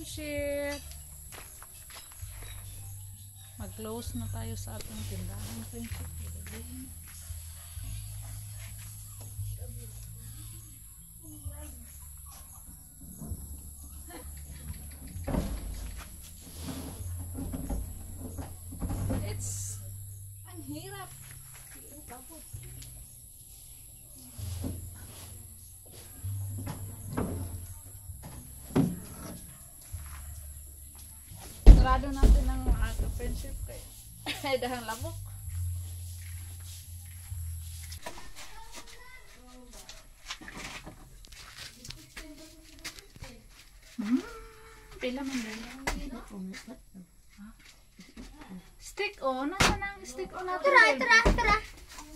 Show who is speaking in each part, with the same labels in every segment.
Speaker 1: friendship. Mag-close na tayo sa ating tindahan, friendship. Ang hirap. Sarado natin ng friendship kay dahang labok. Pila man dahil. Stick o, nasa nang stick o natin.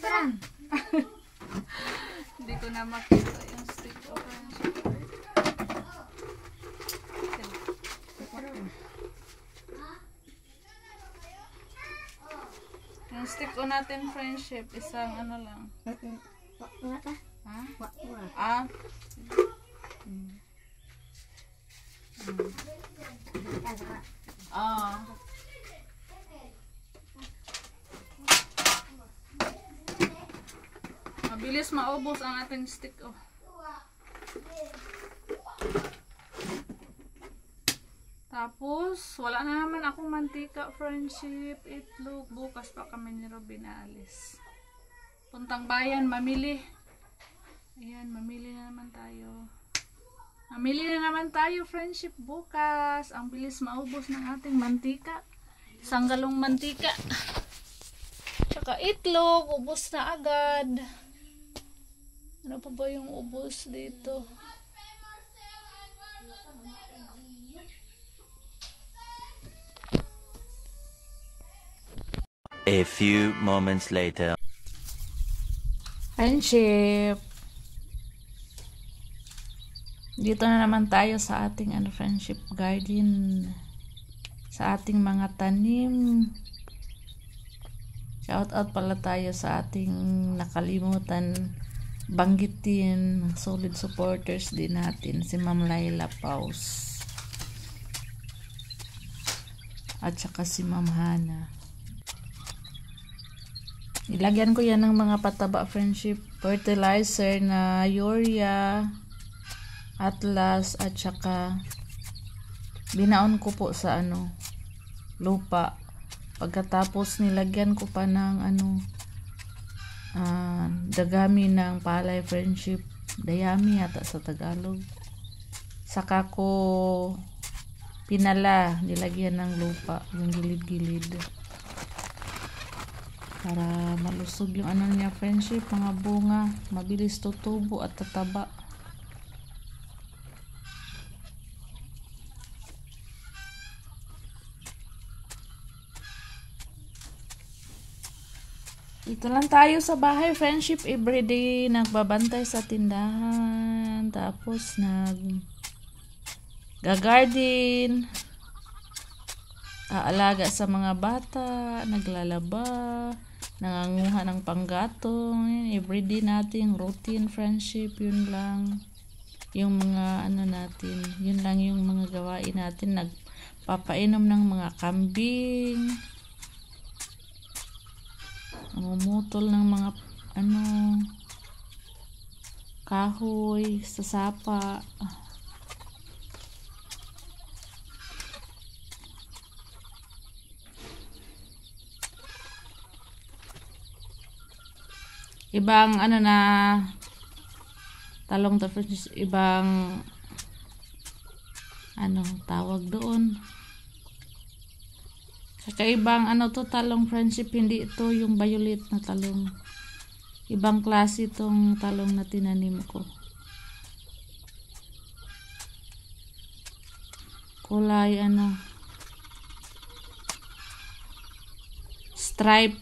Speaker 1: Tara. Hindi ko na makita yung stick o. Yung stick o natin friendship, isang ano lang. Ha? Mabilis maubos ang ating stick oh. Tapos wala na naman akong mantika friendship, itlog. Bukas pa kami ni Robin alis. Puntang bayan mamili. Ayan, mamili na naman tayo. Mamili na naman tayo friendship bukas. Ang bilis maubos ng ating mantika. Isang galong mantika. Tsaka itlog, ubos na agad. Ano pa ba yung ubos dito?
Speaker 2: A few moments later.
Speaker 1: Friendship. Dito na naman tayo sa ating friendship garden. Sa ating mga tanim. Shout out pala tayo sa ating nakalimutan banggitin, solid supporters din natin, si Ma'am Laila Paus at saka si Ma'am Hana. Ilagyan ko yan ng mga pataba friendship, fertilizer na urea, Atlas, at saka binaon ko po sa lupa. Pagkatapos nilagyan ko pa ng dagami ng palay friendship, dayami yata sa Tagalog. Saka ko pinala, nilagyan ng lupa yung gilid-gilid para malusog yung niya friendship, mga bunga, mabilis tutubo at tataba. Dito lang tayo sa bahay friendship, everyday nagbabantay sa tindahan, tapos nag-garden, aalaga sa mga bata, naglalaba, nanganguha ng panggatong. Everyday nating routine friendship, yun lang yung mga natin, yun lang yung mga gawain natin. Nagpapainom ng mga kambing, namumutol ng mga kahoy sa sapa. Ibang talong to friends, ibang tawag doon. Kakaibang to talong friendship, hindi ito yung violet na talong. Ibang klase itong talong na tinanim ko. Kulay stripe.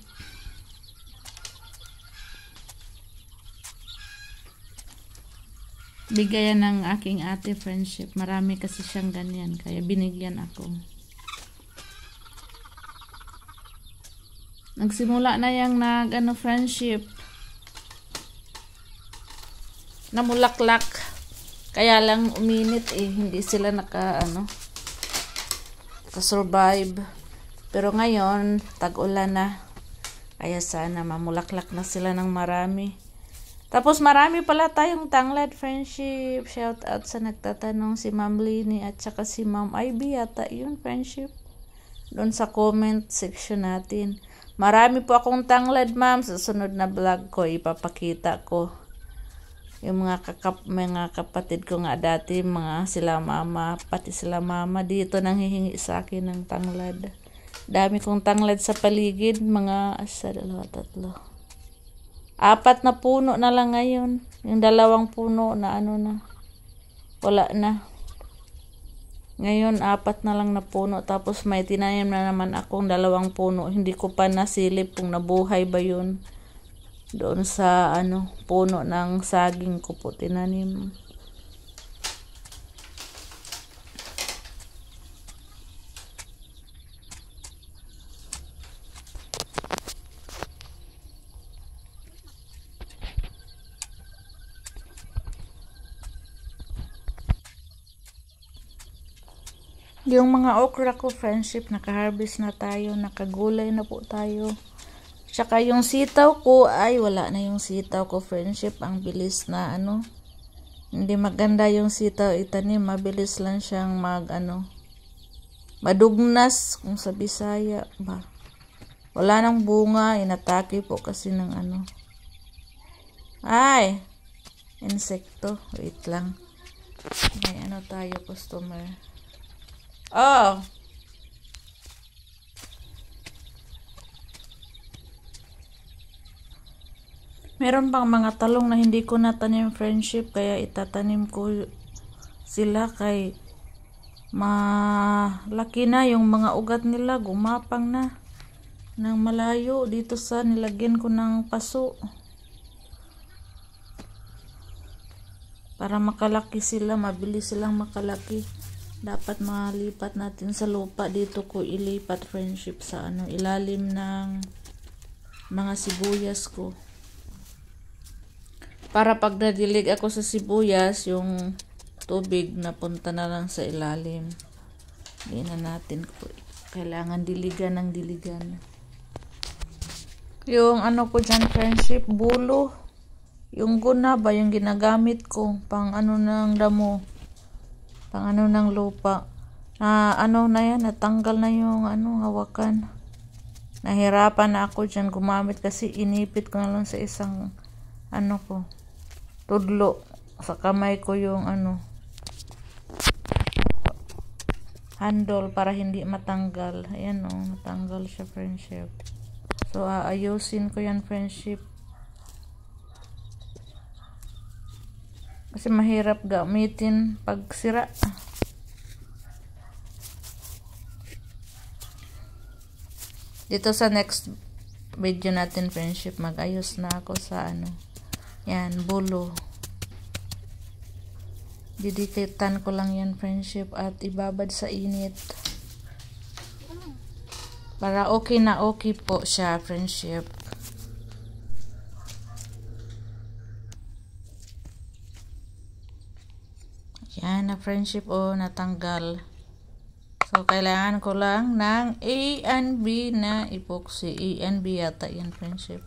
Speaker 1: Bigayan ng aking ate friendship. Marami kasi siyang ganyan, kaya binigyan ako. Nagsimula na yung friendship, namulaklak, kaya lang uminit hindi sila
Speaker 3: kasurvive. Pero ngayon, tag-ulan na. Kaya sana mamulaklak na sila ng marami. Tapos marami pala tayong tanglad, friendship. Shout out sa nagtatanong, si Ma'am Lini at saka si Ma'am Ivy yata yun, friendship. Doon sa comment section natin. Marami po akong tanglad, ma'am. Sa sunod na vlog ko, ipapakita ko. Yung mga kapatid ko nga dati, mga sila mama, pati sila mama dito nang hihingi sa akin ng tanglad. Dami kong tanglad sa paligid, mga 1, 2, 3. 4 na puno na lang ngayon. Yung 2 puno na wala na. Ngayon, 4 na lang na puno. Tapos may tinanim na naman akong 2 puno. Hindi ko pa nasilip kung nabuhay ba yun. Doon sa puno ng saging ko po tinanim. Yung mga okra ko, friendship, naka-harvest na tayo, nakagulay na po tayo. Tsaka yung sitaw ko, ay wala na yung sitaw ko, friendship. Ang bilis na hindi maganda yung sitaw itanim, mabilis lang siyang madugnas kung sa Bisaya ba. Wala nang bunga, inatake po kasi ng ay, insekto. Wait lang. May tayo, customer. Oh. Meron pang mga talong na hindi ko natanim, friendship, kaya itatanim ko sila kay malaki na yung mga ugat nila, gumapang na ng malayo dito sa nilagyan ko ng paso. Para makalaki sila, mabilis silang makalaki. Dapat malipat natin sa lupa. Dito ko ilipat, friendship, sa ilalim ng mga sibuyas ko. Para pag nadilig ako sa sibuyas, yung tubig napunta na lang sa ilalim. Hindi na natin kailangan diligan ng diligan. Yung ko dyan, friendship, bulo. Yung guna ba, yung ginagamit ko pang ng damo. Pang ng lupa. Na yan, natanggal na yung hawakan. Nahirapan na ako dyan gumamit kasi inipit ko na lang sa isang ko, tudlo. Sa kamay ko yung handle para hindi matanggal. Ayan natanggal siya, friendship. So, ayusin ko yan, friendship. Kasi mahirap gamitin pag sira. Dito sa next video natin, friendship, mag-ayos na ako sa yan, bulo. Didikitan ko lang yan, friendship, at ibabad sa init. Para okay na okay po siya, friendship. Yan na, friendship, natanggal. So, kailangan ko lang ng A&B na epoxy. A&B yata yan, friendship.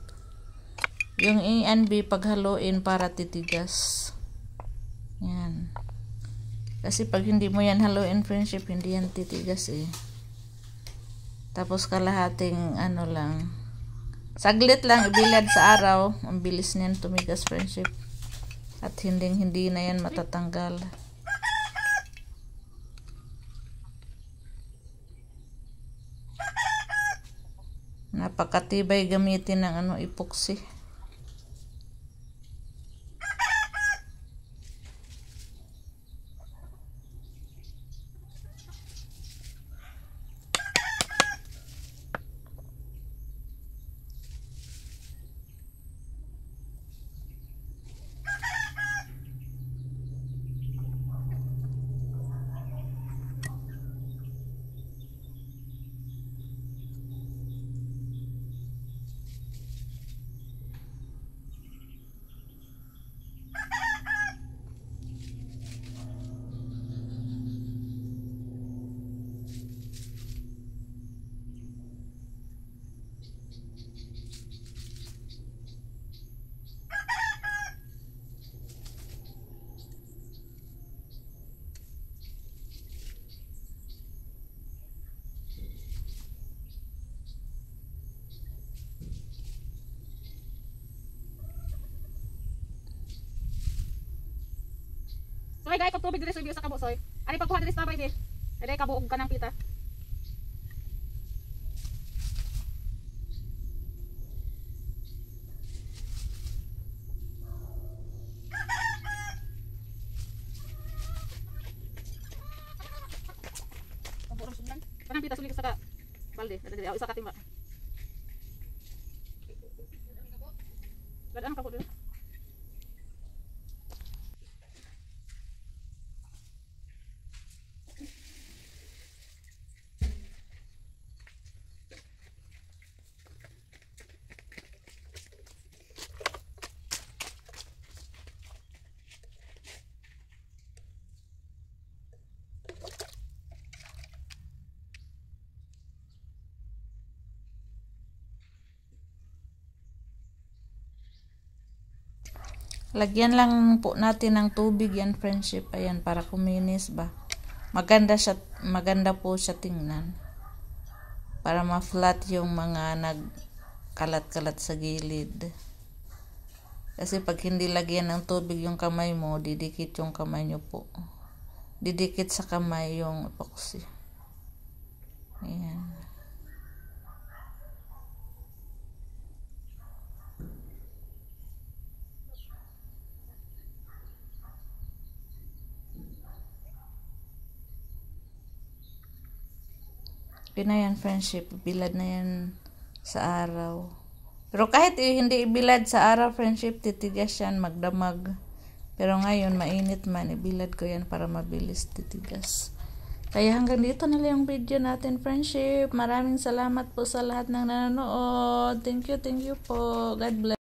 Speaker 3: Yung A&B paghaluin para titigas. Yan. Kasi pag hindi mo yan haluin, friendship, hindi yan titigas Tapos kalahating lang. Saglit lang, ibilad sa araw. Ang bilis niyan tumigas, friendship. At hindi na yan matatanggal. Napakatibay gamitin ng epoxy.
Speaker 1: Okay guys, kung tubig diri sa biyo sa kabusoy. Ani pagkuha diri sa tabay di. Dili kabuog ka ng pita. Kanang pita sulit sa ka balde, dali isa ka timba. Gadaan ka po dito.
Speaker 3: Lagyan lang po natin ng tubig yan, friendship. Ayan, para kuminis ba. Maganda po siya tingnan. Para ma-flat yung mga nagkalat-kalat sa gilid. Kasi pag hindi lagyan ng tubig yung kamay mo, didikit yung kamay nyo po. Didikit sa kamay yung epoxy. Ayan. Yun na yan, friendship. Bilad na yan sa araw. Pero kahit hindi ibilad sa araw, friendship, titigas yan, magdamag. Pero ngayon, mainit man, ibilad ko yan para mabilis titigas. Kaya hanggang dito na lang yung video natin, friendship. Maraming salamat po sa lahat ng nanonood. Thank you po. God bless.